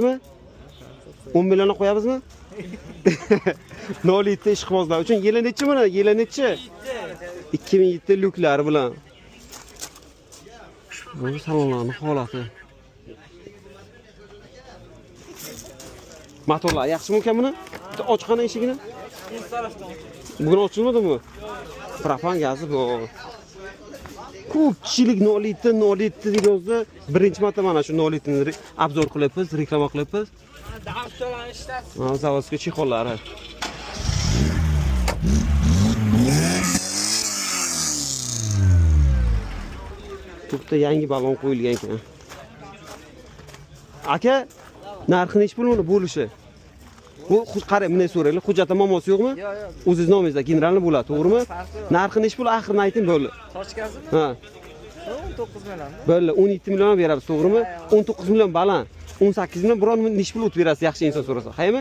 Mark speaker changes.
Speaker 1: bo'ladimi? 10 millionga qo'yamizmi? 07 ishqibozlar uchun yili nechi buni? Yili nechi? 2007 lyuklar bilan. Bu salonlarning holati. Motorlar yaxshimi ekan buni? Ochqana eshigini? Bugun ochilmadimi? Propan gazi bu. Ko'pchilik 07 deb yozdi. Birinchi marta mana shu 07 ni obzor qilyapmiz, reklama qilyapmiz. Zavodskiy chexollari. To'pda yangi balon qo'yilgan ekan. Aka, narxi nech pul uni bo'lishi? Bu qarang, bunday so'raylik. Hujjatda muammosi yo'qmi?
Speaker 2: Yo'q, yo'q.
Speaker 1: O'zingiz nomingizda generalni bo'ladi, to'g'rimi? Narxi nech pul? Oxirini ayting bo'ldi.
Speaker 2: Sochkasimi?
Speaker 1: Ha.
Speaker 2: 19 million.
Speaker 1: Bo'ldi, 17 million beramiz, to'g'rimi? 19 million baland. 18 million biron nech pul o'tib berasiz, yaxshi inson so'rasa. Qaymi?